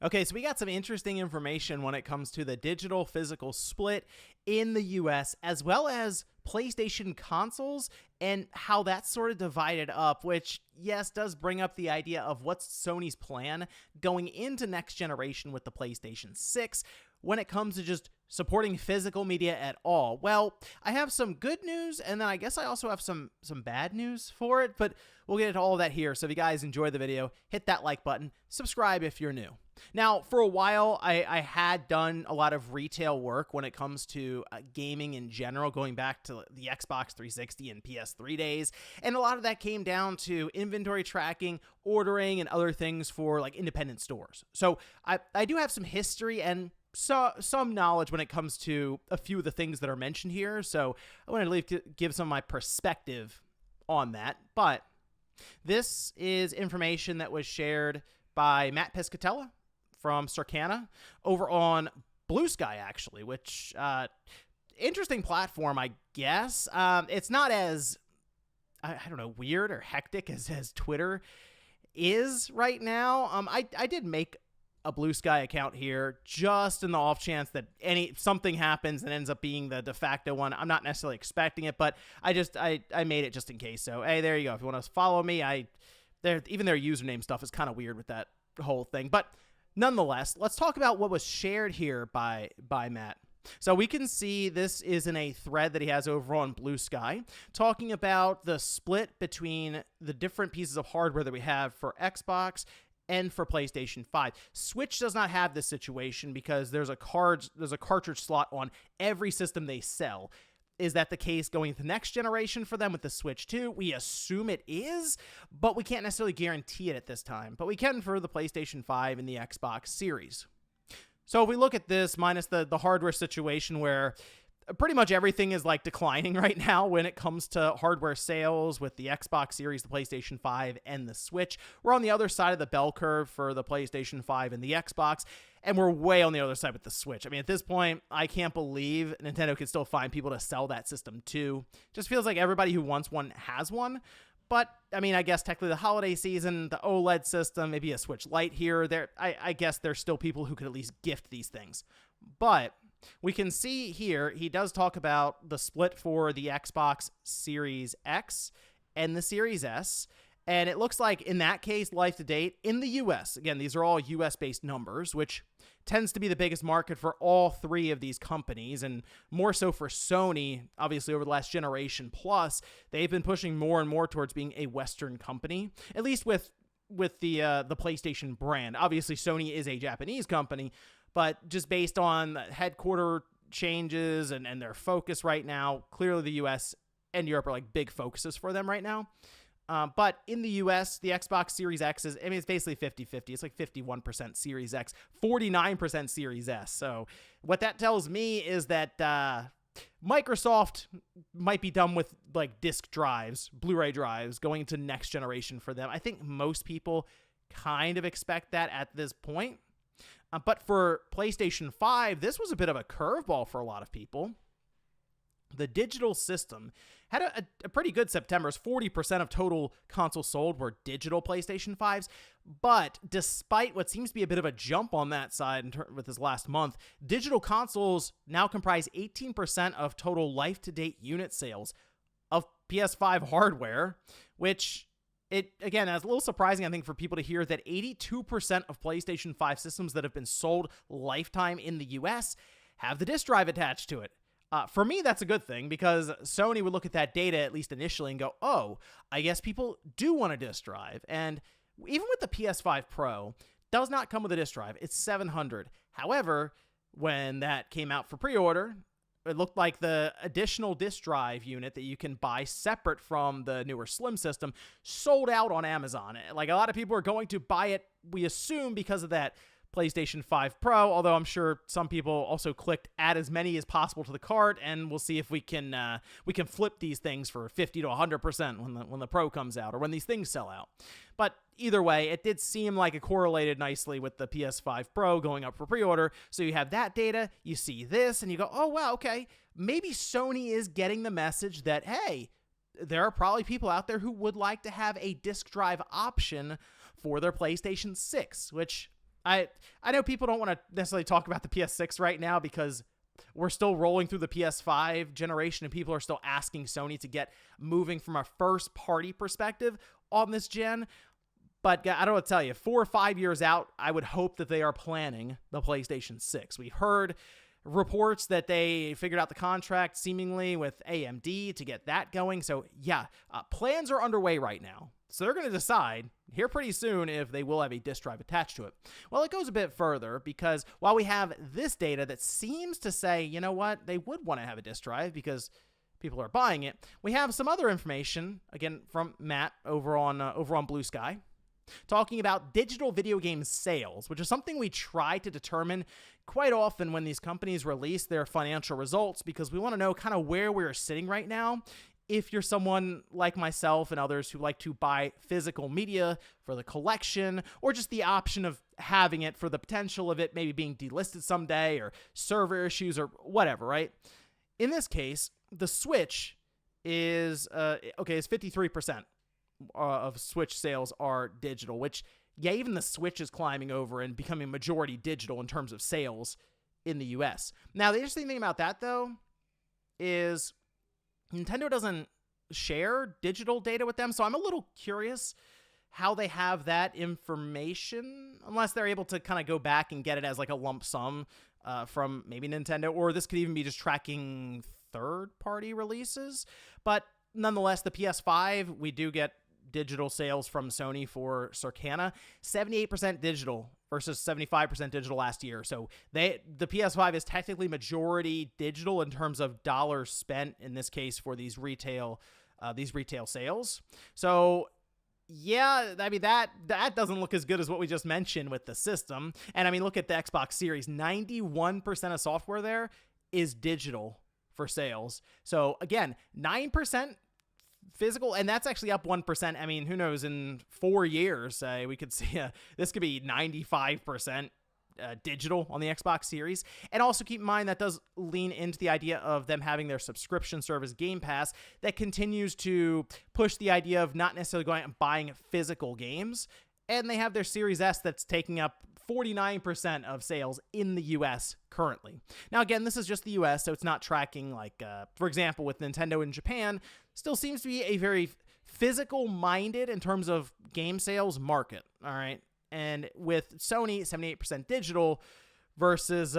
Okay, so we got some interesting information when it comes to the digital physical split in the US, as well as PlayStation consoles and how that's sort of divided up, which, yes, does bring up the idea of what's Sony's plan going into next generation with the PlayStation 6 when it comes to just supporting physical media at all. Well, I have some good news, and then I guess I also have some bad news for it, but we'll get into all of that here. So if you guys enjoyed the video, hit that like button, subscribe if you're new. Now, for a while, I had done a lot of retail work when it comes to gaming in general, going back to the Xbox 360 and PS3 days, and a lot of that came down to inventory tracking, ordering, and other things for like independent stores. So I do have some history and some knowledge when it comes to a few of the things that are mentioned here, so I wanted to give some of my perspective on that. But this is information that was shared by Matt Piscatella from Circana over on Blue Sky, actually, which interesting platform, I guess. It's not as I don't know, weird or hectic as Twitter is right now. I did make a Blue Sky account here just in the off chance that something happens and ends up being the de facto one. I'm not necessarily expecting it, but I made it just in case. So hey, there you go. If you want to follow me, even their username stuff is kind of weird with that whole thing. But nonetheless, let's talk about what was shared here by Matt. So we can see this is in a thread that he has over on Blue Sky, talking about the split between the different pieces of hardware that we have for Xbox and for PlayStation 5. Switch does not have this situation because there's a cartridge slot on every system they sell. Is that the case going into next generation for them with the Switch 2? We assume it is, but we can't necessarily guarantee it at this time. But we can for the PlayStation 5 and the Xbox Series. So if we look at this, minus the hardware situation where pretty much everything is like declining right now when it comes to hardware sales with the Xbox Series, the PlayStation 5, and the Switch. We're on the other side of the bell curve for the PlayStation 5 and the Xbox, and we're way on the other side with the Switch. I mean, at this point, I can't believe Nintendo can still find people to sell that system to. Just feels like everybody who wants one has one. But, I mean, I guess technically the holiday season, the OLED system, maybe a Switch Lite here, I guess there's still people who could at least gift these things. But we can see here, he does talk about the split for the Xbox Series X and the Series S. And it looks like in that case, life to date, in the US, again, these are all US-based numbers, which tends to be the biggest market for all three of these companies, and more so for Sony, obviously over the last generation plus, they've been pushing more and more towards being a Western company, at least with the PlayStation brand. Obviously, Sony is a Japanese company, but just based on headquarter changes and their focus right now, clearly the US and Europe are like big focuses for them right now. But in the US, the Xbox Series X it's basically 50-50. It's like 51% Series X, 49% Series S. So what that tells me is that Microsoft might be done with like disc drives, Blu-ray drives, going into next generation for them. I think most people kind of expect that at this point. But for PlayStation 5, this was a bit of a curveball for a lot of people. The digital system had a pretty good September. 40% of total consoles sold were digital PlayStation 5s. But despite what seems to be a bit of a jump on that side with this last month, digital consoles now comprise 18% of total life-to-date unit sales of PS5 hardware, which again, is a little surprising, I think, for people to hear that 82% of PlayStation 5 systems that have been sold lifetime in the US have the disc drive attached to it. For me, that's a good thing because Sony would look at that data, at least initially, and go, oh, I guess people do want a disc drive. And even with the PS5 Pro, does not come with a disc drive. It's $700. However, when that came out for pre-order, it looked like the additional disc drive unit that you can buy separate from the newer Slim system sold out on Amazon. Like, a lot of people are going to buy it, we assume, because of that PlayStation 5 Pro, although I'm sure some people also clicked add as many as possible to the cart, and we'll see if we can flip these things for 50 to 100% when the Pro comes out, or when these things sell out. But either way, it did seem like it correlated nicely with the PS5 Pro going up for pre-order. So you have that data, you see this, and you go, oh wow, okay, maybe Sony is getting the message that, hey, there are probably people out there who would like to have a disc drive option for their PlayStation 6, which I know people don't want to necessarily talk about the PS6 right now because we're still rolling through the PS5 generation and people are still asking Sony to get moving from a first party perspective on this gen. But I don't know what to tell you, 4 or 5 years out, I would hope that they are planning the PlayStation 6. We've heard reports that they figured out the contract seemingly with AMD to get that going. So yeah, plans are underway right now. So they're going to decide here pretty soon if they will have a disk drive attached to it. Well, it goes a bit further because while we have this data that seems to say, you know what, they would want to have a disk drive because people are buying it, we have some other information, again, from Matt over on Blue Sky, talking about digital video game sales, which is something we try to determine quite often when these companies release their financial results because we want to know kind of where we're sitting right now. If you're someone like myself and others who like to buy physical media for the collection or just the option of having it for the potential of it maybe being delisted someday or server issues or whatever, right? In this case, the Switch is 53% of Switch sales are digital, which, yeah, even the Switch is climbing over and becoming majority digital in terms of sales in the US. Now, the interesting thing about that, though, is Nintendo doesn't share digital data with them, so I'm a little curious how they have that information, unless they're able to kind of go back and get it as like a lump sum from maybe Nintendo, or this could even be just tracking third-party releases. But nonetheless, the PS5, we do get digital sales from Sony for Circana, 78% digital versus 75% digital last year. So the PS5 is technically majority digital in terms of dollars spent in this case for these retail sales. So yeah, I mean that doesn't look as good as what we just mentioned with the system. And I mean, look at the Xbox Series, 91% of software there is digital for sales. So again, 9% physical, and that's actually up 1%. I mean, who knows, in 4 years, we could see this could be 95% digital on the Xbox Series. And also keep in mind that does lean into the idea of them having their subscription service Game Pass that continues to push the idea of not necessarily going out and buying physical games. And they have their Series S that's taking up 49% of sales in the US currently. Now, again, this is just the US, so it's not tracking like, for example, with Nintendo in Japan, still seems to be a very physical-minded in terms of game sales market, all right? And with Sony, 78% digital versus,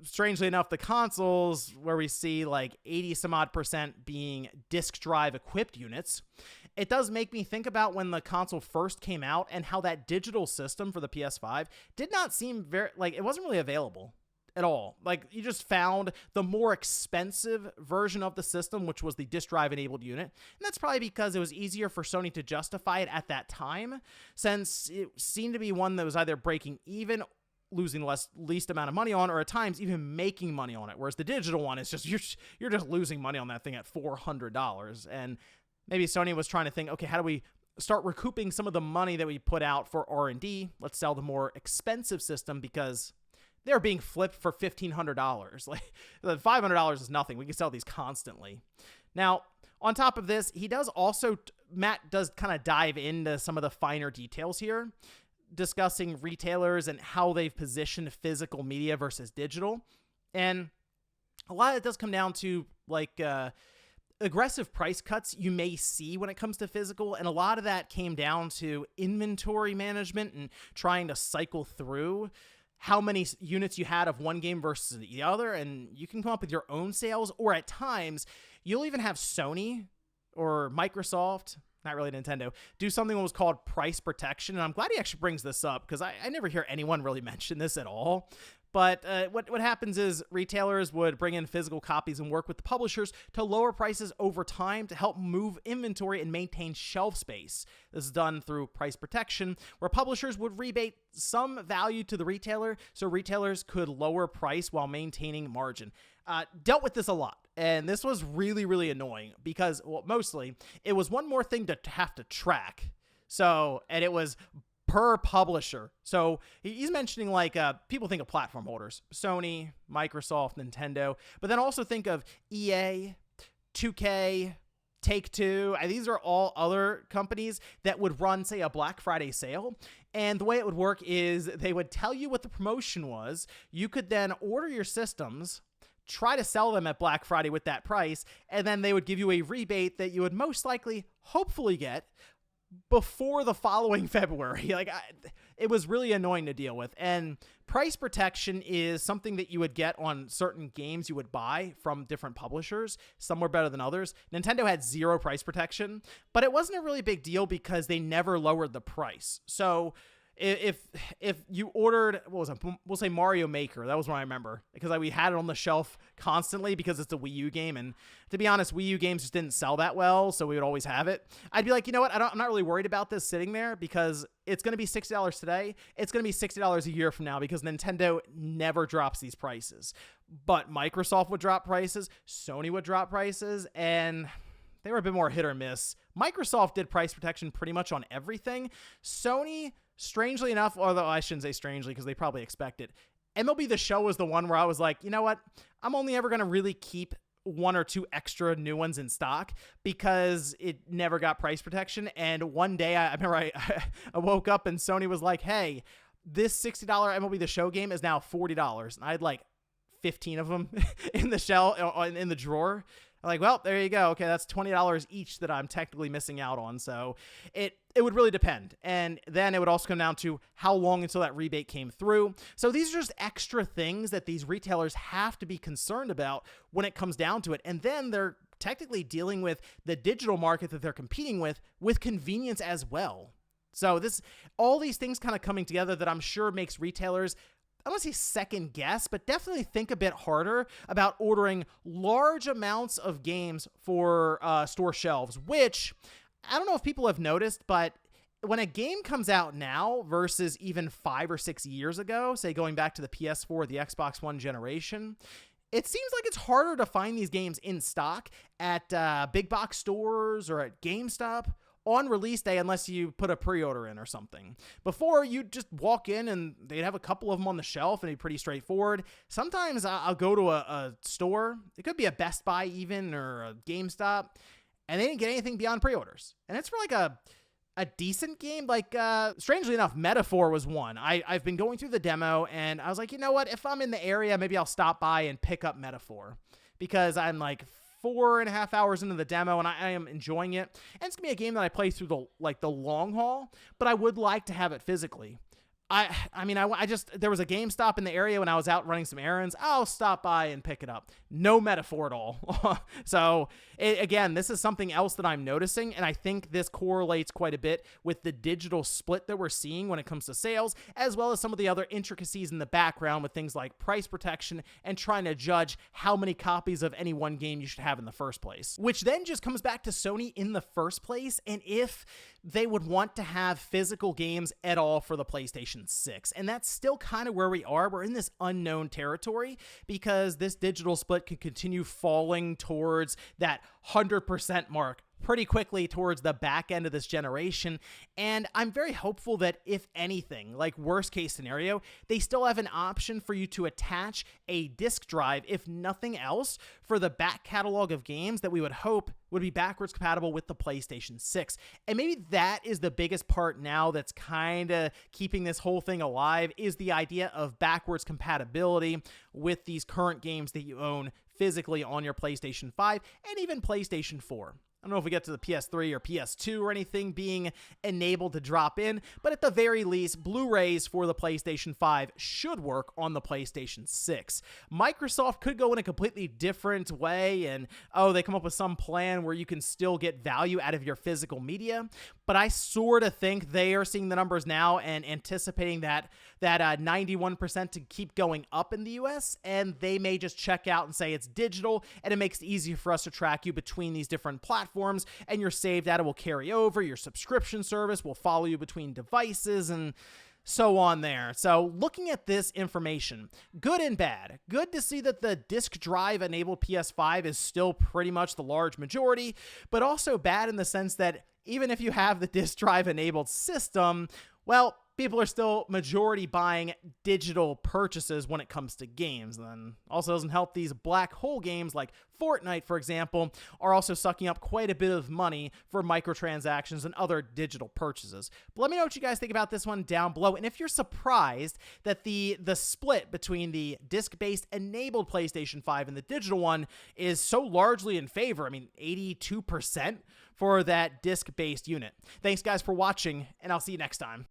strangely enough, the consoles where we see like 80-some-odd% being disk drive equipped units. It does make me think about when the console first came out and how that digital system for the PS5 did not seem very, like, it wasn't really available at all. Like, you just found the more expensive version of the system, which was the disk drive enabled unit. And that's probably because it was easier for Sony to justify it at that time, since it seemed to be one that was either breaking even, losing least amount of money on, or at times even making money on it. Whereas the digital one is just, you're just losing money on that thing at $400. And maybe Sony was trying to think, okay, how do we start recouping some of the money that we put out for R&D? Let's sell the more expensive system because they're being flipped for $1,500. Like, the $500 is nothing. We can sell these constantly. Now, on top of this, he does also, Matt does kind of dive into some of the finer details here, discussing retailers and how they've positioned physical media versus digital. And a lot of it does come down to, like, aggressive price cuts you may see when it comes to physical, and a lot of that came down to inventory management and trying to cycle through how many units you had of one game versus the other, and you can come up with your own sales, or at times you'll even have Sony or Microsoft, not really Nintendo, do something that was called price protection. And I'm glad he actually brings this up because I never hear anyone really mention this at all. But what happens is retailers would bring in physical copies and work with the publishers to lower prices over time to help move inventory and maintain shelf space. This is done through price protection, where publishers would rebate some value to the retailer so retailers could lower price while maintaining margin. Dealt with this a lot, and this was really, really annoying because, well, mostly, it was one more thing to have to track. So, and it was per publisher. So he's mentioning, like, people think of platform holders, Sony, Microsoft, Nintendo, but then also think of EA, 2K, Take-Two. These are all other companies that would run, say, a Black Friday sale. And the way it would work is they would tell you what the promotion was. You could then order your systems, try to sell them at Black Friday with that price, and then they would give you a rebate that you would most likely, hopefully get before the following February. It was really annoying to deal with. And price protection is something that you would get on certain games you would buy from different publishers. Some were better than others. Nintendo had zero price protection, but it wasn't a really big deal because they never lowered the price. So if you ordered, what was it? We'll say Mario Maker. That was what I remember, because we had it on the shelf constantly because it's a Wii U game. And to be honest, Wii U games just didn't sell that well, so we would always have it. I'd be like, you know what? I'm not really worried about this sitting there because it's going to be $60 today. It's going to be $60 a year from now because Nintendo never drops these prices. But Microsoft would drop prices, Sony would drop prices, and they were a bit more hit or miss. Microsoft did price protection pretty much on everything. Sony, strangely enough, although I shouldn't say strangely because they probably expect it, MLB The Show was the one where I was like, you know what? I'm only ever going to really keep one or two extra new ones in stock because it never got price protection. And one day I remember I woke up and Sony was like, hey, this $60 MLB The Show game is now $40. And I had like 15 of them in the in the drawer. I'm like, well, there you go. Okay, that's $20 each that I'm technically missing out on. So it would really depend. And then it would also come down to how long until that rebate came through. So these are just extra things that these retailers have to be concerned about when it comes down to it. And then they're technically dealing with the digital market that they're competing with convenience as well. So all these things kind of coming together that I'm sure makes retailers, I don't want to say second guess, but definitely think a bit harder about ordering large amounts of games for store shelves, which I don't know if people have noticed, but when a game comes out now versus even 5 or 6 years ago, say going back to the PS4 or the Xbox One generation, it seems like it's harder to find these games in stock at big box stores or at GameStop on release day unless you put a pre-order in or something. Before, you'd just walk in and they'd have a couple of them on the shelf and it'd be pretty straightforward. Sometimes I'll go to a store, it could be a Best Buy even or a GameStop, and they didn't get anything beyond pre-orders. And it's for like a decent game. Like, strangely enough, Metaphor was one. I've been going through the demo and I was like, you know what? If I'm in the area, maybe I'll stop by and pick up Metaphor because I'm like 4.5 hours into the demo and I am enjoying it. And it's gonna be a game that I play through the long haul, but I would like to have it physically. I just, there was a GameStop in the area when I was out running some errands. I'll stop by and pick it up. No Metaphor at all. So again, this is something else that I'm noticing. And I think this correlates quite a bit with the digital split that we're seeing when it comes to sales, as well as some of the other intricacies in the background with things like price protection and trying to judge how many copies of any one game you should have in the first place, which then just comes back to Sony in the first place. And if they would want to have physical games at all for the PlayStation 6. And that's still kind of where we are. We're in this unknown territory because this digital split could continue falling towards that 100% mark pretty quickly towards the back end of this generation. And I'm very hopeful that if anything, like worst case scenario, they still have an option for you to attach a disk drive, if nothing else, for the back catalog of games that we would hope would be backwards compatible with the PlayStation 6. And maybe that is the biggest part now that's kind of keeping this whole thing alive, is the idea of backwards compatibility with these current games that you own physically on your PlayStation 5 and even PlayStation 4. I don't know if we get to the PS3 or PS2 or anything being enabled to drop in, but at the very least, Blu-rays for the PlayStation 5 should work on the PlayStation 6. Microsoft could go in a completely different way and, they come up with some plan where you can still get value out of your physical media, but I sort of think they are seeing the numbers now and anticipating that 91% to keep going up in the US, and they may just check out and say it's digital, and it makes it easier for us to track you between these different platforms, and your save data will carry over, your subscription service will follow you between devices, and so on there. So looking at this information, good and bad. Good to see that the disk drive enabled PS5 is still pretty much the large majority, but also bad in the sense that even if you have the disk drive enabled system, well, people are still majority buying digital purchases when it comes to games. And then also doesn't help these black hole games like Fortnite, for example, are also sucking up quite a bit of money for microtransactions and other digital purchases. But let me know what you guys think about this one down below. And if you're surprised that the split between the disc-based enabled PlayStation 5 and the digital one is so largely in favor, I mean, 82% for that disc-based unit. Thanks, guys, for watching, and I'll see you next time.